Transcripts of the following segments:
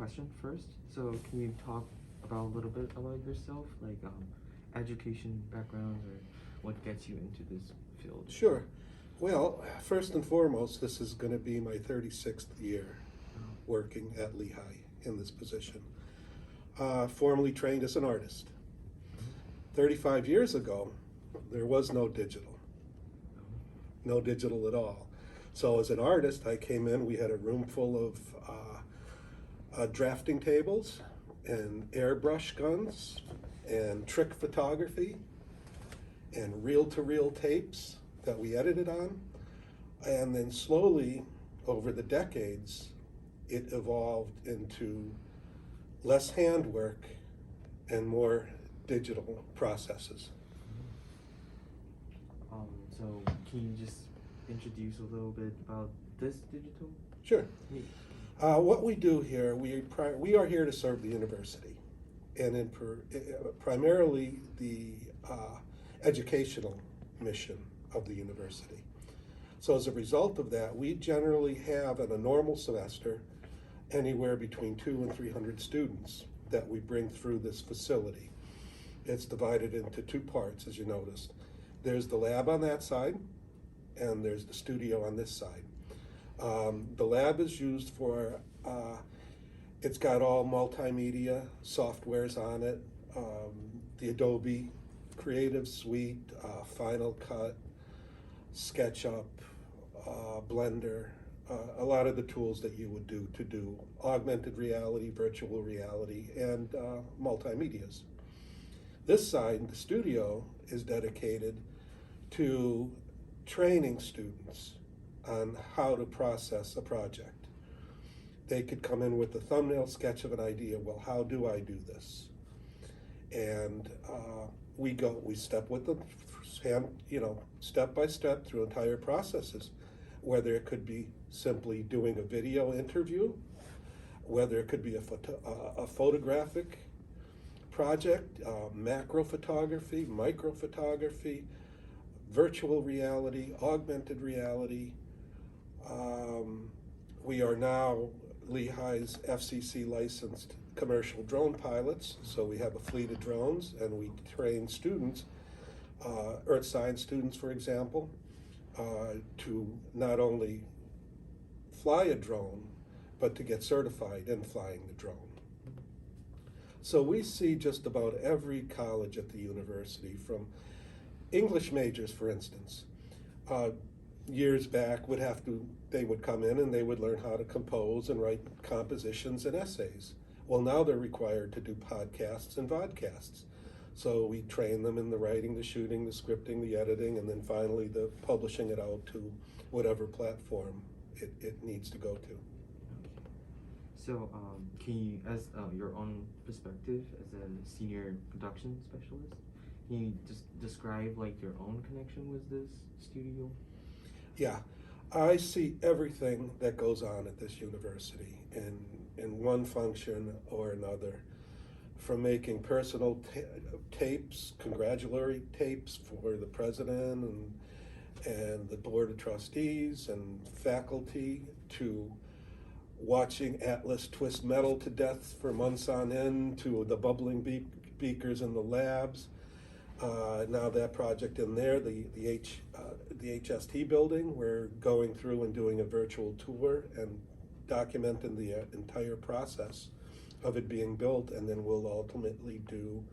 question first. So can you talk about a little bit about yourself, like education background or what gets you into this field? Sure. Well, first and foremost, this is going to be my 36th year Oh, working at Lehigh in this position. Formerly trained as an artist. mhm. 35 years ago, there was Oh, no digital at all. So as an artist, I came in, we had a room full of drafting tables and airbrush guns and trick photography and reel-to-reel tapes that we edited on. And then slowly, over the decades, it evolved into less handwork and more digital processes. so can you just introduce a little bit about this digital? Sure. Me. What we do here, we are here to serve the university, and primarily the educational mission of the university. So as a result of that, we generally have in a normal semester anywhere between 200 and 300 students that we bring through this facility. It's divided into two parts, as you noticed. There's the lab on that side, and there's the studio on this side. The lab is used for, it's got all multimedia softwares on it, the Adobe Creative Suite, Final Cut, SketchUp, Blender, a lot of the tools that you would do to do augmented reality, virtual reality, and multimedias. This side, the studio, is dedicated to training students on how to process a project. They could come in with a thumbnail sketch of an idea. Well, how do I do this? And we step with them, step by step through entire processes. Whether it could be simply doing a video interview, whether it could be a photographic project, macro photography, micro photography, virtual reality, augmented reality. We are now Lehigh's FCC licensed commercial drone pilots, so we have a fleet of drones, and we train students, earth science students, for example, to not only fly a drone, but to get certified in flying the drone. So we see just about every college at the university, from English majors, for instance. Years back, they would come in and they would learn how to compose and write compositions and essays. Well, now they're required to do podcasts and vodcasts. So we train them in the writing, the shooting, the scripting, the editing, and then finally the publishing it out to whatever platform it needs to go to. Okay. So can you, as your own perspective as a senior production specialist, can you just describe like your own connection with this studio? Yeah, I see everything that goes on at this university in one function or another, from making personal tapes, congratulatory tapes for the president and the board of trustees and faculty, to watching Atlas twist metal to death for months on end, to the bubbling beakers in the labs. Now that project in there, the HST building, we're going through and doing a virtual tour and documenting the entire process of it being built, and then we'll ultimately do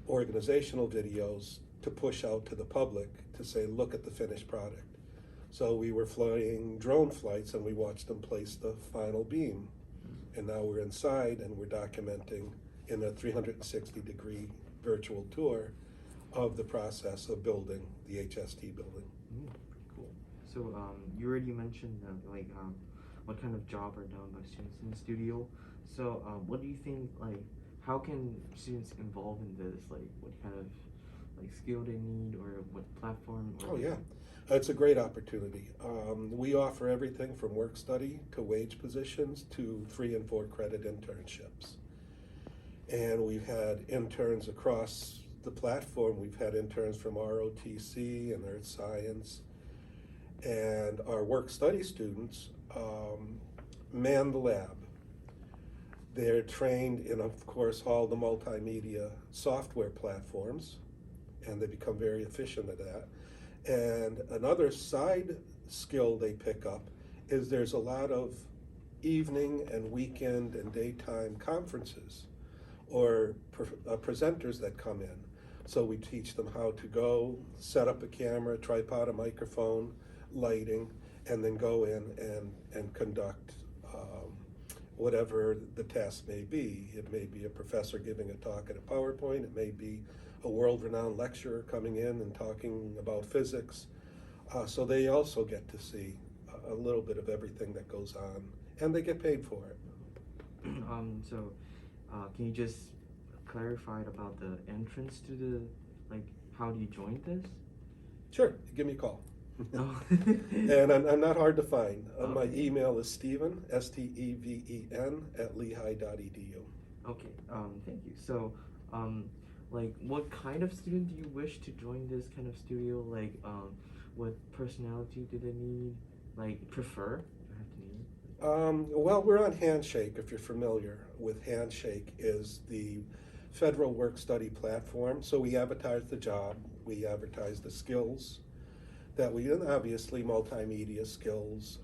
organizational videos to push out to the public to say, look at the finished product. So we were flying drone flights and we watched them place the final beam. And now we're inside and we're documenting in a 360-degree virtual tour of the process of building the HST building. Pretty cool. So you already mentioned what kind of job are done by students in the studio. So what do you think, like, how can students involve in this? Like, what kind of skill they need, or what platform? Or Oh yeah, it's a great opportunity. We offer everything from work study to wage positions to 3 and 4 credit internships. And we've had interns across the platform. We've had interns from ROTC and Earth Science. And our work study students man the lab. They're trained in, of course, all the multimedia software platforms, and they become very efficient at that. And another side skill they pick up is there's a lot of evening and weekend and daytime conferences or presenters that come in. So we teach them how to go set up a camera, tripod, a microphone, lighting, and then go in and conduct whatever the task may be. It may be a professor giving a talk at a PowerPoint. It may be a world-renowned lecturer coming in and talking about physics. So they also get to see a little bit of everything that goes on, and they get paid for it. Can you just clarify about the entrance to the, like, how do you join this? Sure, give me a call. Oh. And I'm not hard to find. My Okay. email is Steven, Steven, @lehigh.edu. Okay, thank you. So, like, what kind of student do you wish to join this kind of studio? Like, what personality do they need? Like, prefer? Do I have to need? Well, we're on Handshake, if you're familiar with Handshake, is the federal work-study platform. So we advertise the job, we advertise the skills that we, and obviously multimedia skills,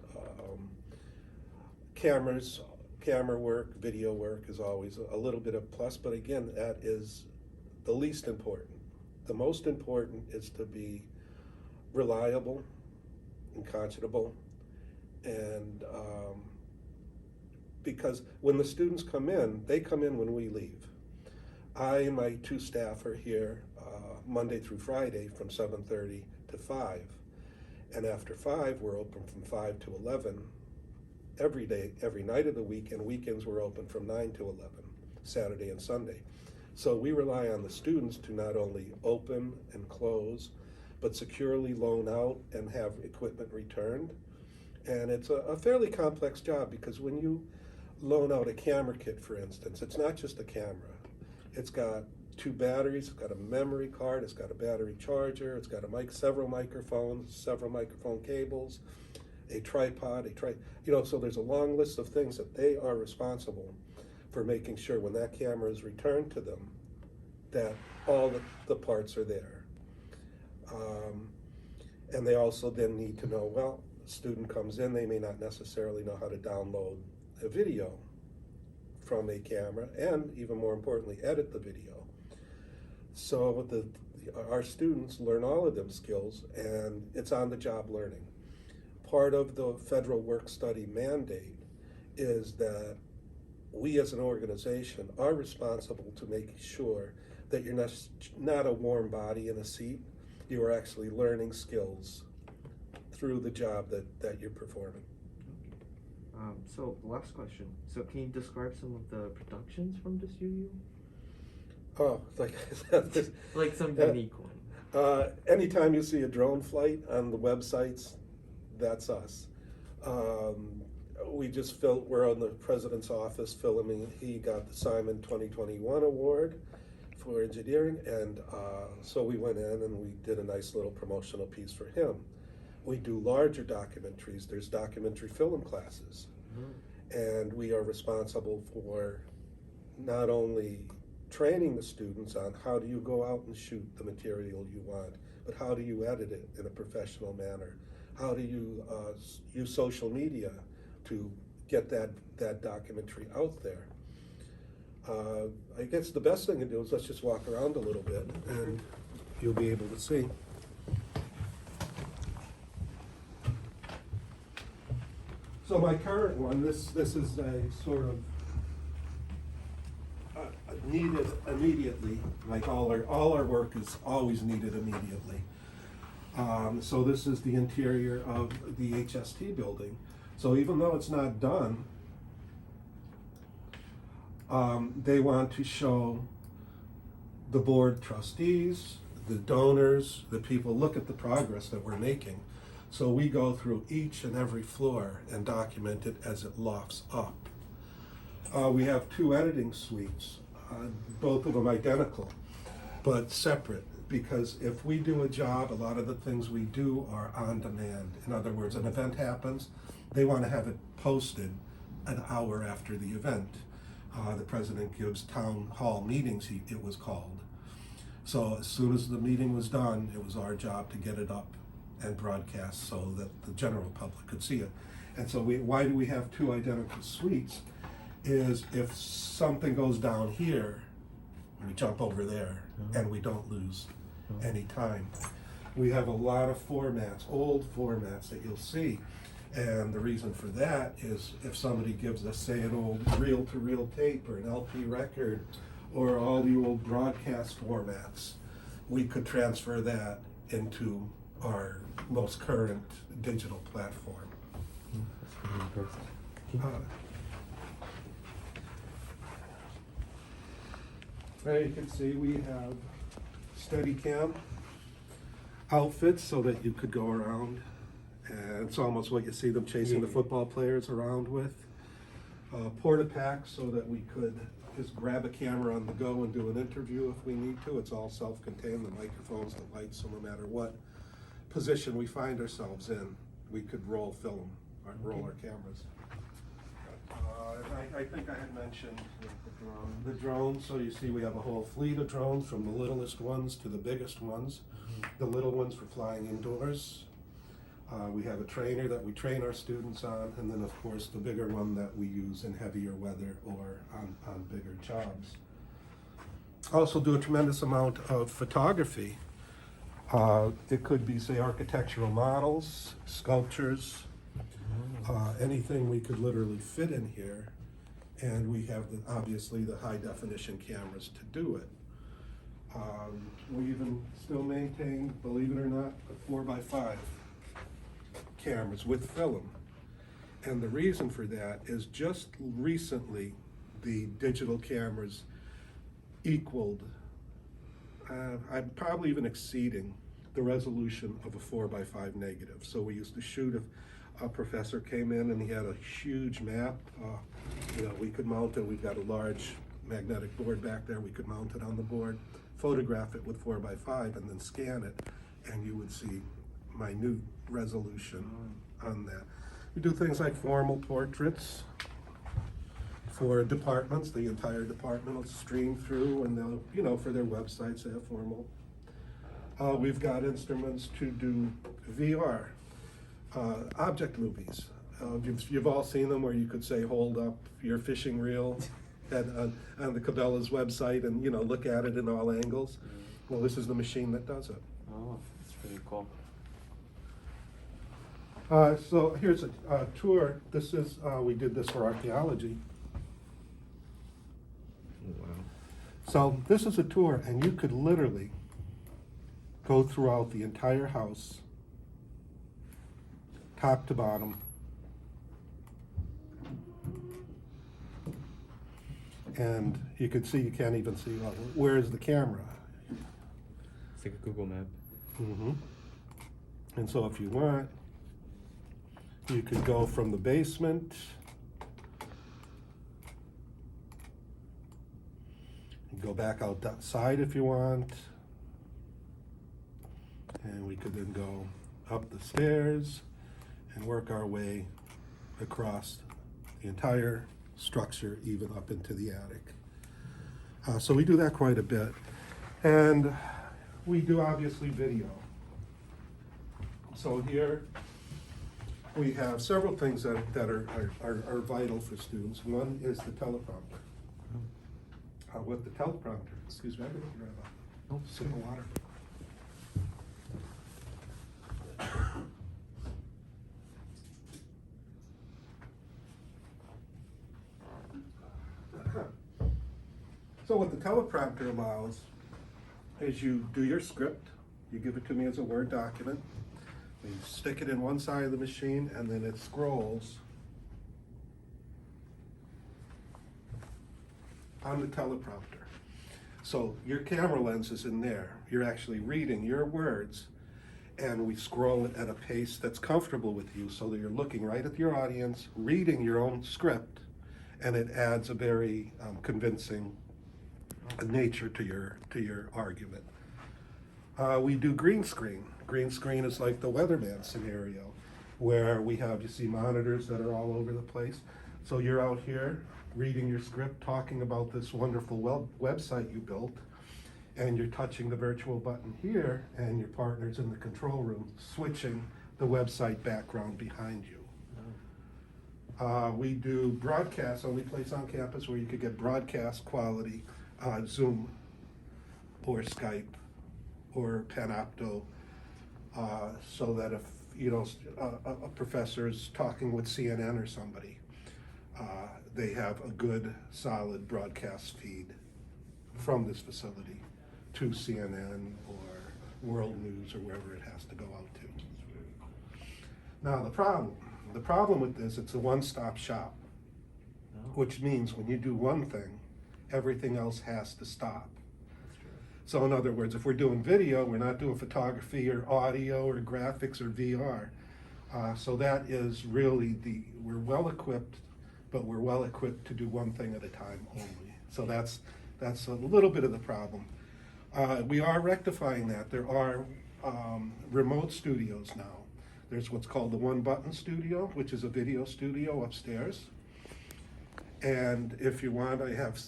camera work, video work is always a little bit of plus, but again, that is the least important. The most important is to be reliable and conscionable, and because when the students come in, they come in when we leave. I and my two staff are here Monday through Friday from 7:30 to 5. And after 5, we're open from 5 to 11 every day, every night of the week, and weekends we're open from 9 to 11, Saturday and Sunday. So we rely on the students to not only open and close, but securely loan out and have equipment returned. And it's a fairly complex job, because when you loan out a camera kit, for instance, it's not just a camera. It's got 2 batteries, it's got a memory card, it's got a battery charger, it's got several microphones, several microphone cables, a tripod, so there's a long list of things that they are responsible for making sure when that camera is returned to them, that all the parts are there. And they also then need to know, well, a student comes in, they may not necessarily know how to download a video from a camera, and even more importantly, edit the video. So our students learn all of them skills, and it's on-the-job learning. Part of the federal work-study mandate is that we as an organization are responsible to make sure that you're not a warm body in a seat. You are actually learning skills through the job that you're performing. So last question. So can you describe some of the productions from the studio? Oh, like Like some unique one. Anytime you see a drone flight on the websites, that's us. We're on the president's office filming. He got the Simon 2021 award for engineering, and so we went in and we did a nice little promotional piece for him. We do larger documentaries. There's documentary film classes, and we are responsible for not only training the students on how do you go out and shoot the material you want, but how do you edit it in a professional manner? How do you use social media to get that documentary out there? I guess the best thing to do is let's just walk around a little bit and you'll be able to see. So my current one, this is a sort of needed immediately, like all our work is always needed immediately. So this is the interior of the HST building. So even though it's not done, they want to show the board trustees, the donors, the people, look at the progress that we're making. So we go through each and every floor and document it as it lofts up. We have 2 editing suites, both of them identical, but separate, because if we do a job, a lot of the things we do are on demand. In other words, an event happens, they want to have it posted an hour after the event. The president gives town hall meetings, it was called. So as soon as the meeting was done, it was our job to get it up and broadcast so that the general public could see it. And so why do we have two identical suites? Is if something goes down here, we jump over there and we don't lose any time. We have a lot of formats, old formats that you'll see. And the reason for that is if somebody gives us, say, an old reel-to-reel tape or an LP record or all the old broadcast formats, we could transfer that into our most current digital platform. That's pretty impressive. There you can see we have Steadicam outfits so that you could go around. And it's almost what you see them chasing the football players around with. Porta-Pack so that we could just grab a camera on the go and do an interview if we need to. It's all self-contained, the microphones, the lights, so no matter what position we find ourselves in, we could roll film, or roll our cameras. I think I had mentioned the drones. So you see we have a whole fleet of drones from the littlest ones to the biggest ones. The little ones for flying indoors. We have a trainer that we train our students on, and then of course the bigger one that we use in heavier weather or on bigger jobs. Also do a tremendous amount of photography. It could be, say, architectural models, sculptures, anything we could literally fit in here, and we have obviously the high definition cameras to do it. We even still maintain, believe it or not, a 4x5 cameras with film. And the reason for that is just recently the digital cameras equaled, I'm probably even exceeding the resolution of a 4x5 negative. So we used to shoot if a professor came in and he had a huge map, we could mount it. We've got a large magnetic board back there. We could mount it on the board, photograph it with 4x5 and then scan it, and you would see minute resolution on that. We do things like formal portraits for departments. The entire department will stream through, and they'll, for their websites, they have formal. We've got instruments to do VR, object movies. You've all seen them where you could say, hold up your fishing reel on the Cabela's website and look at it in all angles. Well, this is the machine that does it. Oh, that's pretty cool. So here's a tour. This is, we did this for archaeology. Wow. So this is a tour, and you could literally go throughout the entire house, top to bottom. And you can see, you can't even see, where is the camera? It's like a Google map. Mm-hmm. And so if you want, you could go from the basement, and go back outside if you want, and we could then go up the stairs and work our way across the entire structure, even up into the attic. So we do that quite a bit. And we do obviously video. So here we have several things that are vital for students. One is the teleprompter. With the teleprompter, excuse me, I didn't grab a sip of water. So what the teleprompter allows is you do your script, you give it to me as a Word document, you stick it in one side of the machine, and then it scrolls on the teleprompter. So your camera lens is in there. You're actually reading your words, and we scroll it at a pace that's comfortable with you so that you're looking right at your audience, reading your own script, and it adds a very convincing nature to your argument. We do green screen. Green screen is like the weatherman scenario, where we have, you see, monitors that are all over the place. So you're out here reading your script, talking about this wonderful website you built, and you're touching the virtual button here, and your partner's in the control room switching the website background behind you. We do broadcasts, only place on campus where you could get broadcast quality, Zoom or Skype or Panopto, so that if, you know, a professor's talking with CNN or somebody, they have a good, solid broadcast feed from this facility to CNN or World News or wherever it has to go out to. Now the problem with this, it's a one-stop shop, which means when you do one thing, everything else has to stop. So in other words, if we're doing video, we're not doing photography or audio or graphics or VR. So that is really we're well equipped, but we're well equipped to do one thing at a time only. So that's a little bit of the problem. We are rectifying that. There are remote studios now. There's what's called the One Button Studio, which is a video studio upstairs. And if you want, I have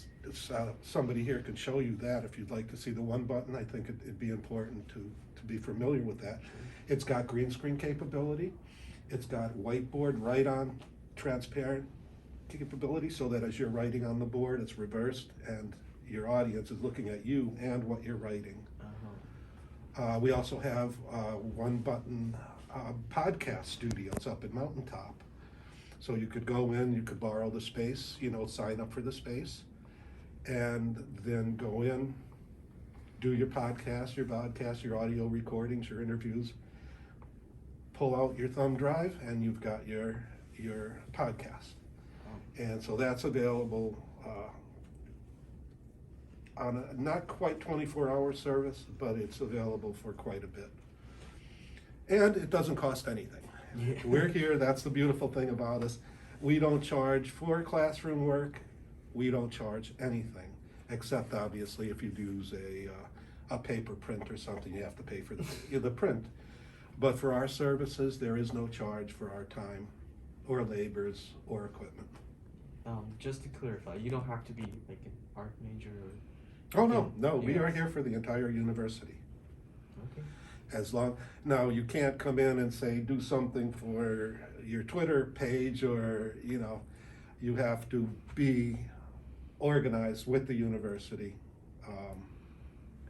somebody here can show you that if you'd like to see the One Button. I think it'd be important to be familiar with that. It's got green screen capability. It's got whiteboard right-on transparent capability, so that as you're writing on the board, it's reversed and your audience is looking at you and what you're writing. We also have One Button podcast studios up at Mountaintop. So you could go in, you could borrow the space, you know, sign up for the space, and then go in, do your podcast, your audio recordings, your interviews, pull out your thumb drive, and you've got your podcast. And so that's available on a not quite 24-hour service, but it's available for quite a bit. And it doesn't cost anything. Yeah. We're here, that's the beautiful thing about us. We don't charge for classroom work. We don't charge anything, except obviously if you use a paper print or something, you have to pay for the print. But for our services, there is no charge for our time or labors or equipment. Just to clarify, you don't have to be like an art major or... Oh, no, we are here for the entire university. Okay. Now you can't come in and say, do something for your Twitter page, or, you know, you have to be organized with the university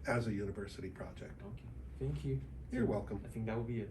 as a university project. Okay, thank you. You're welcome. I think that will be it.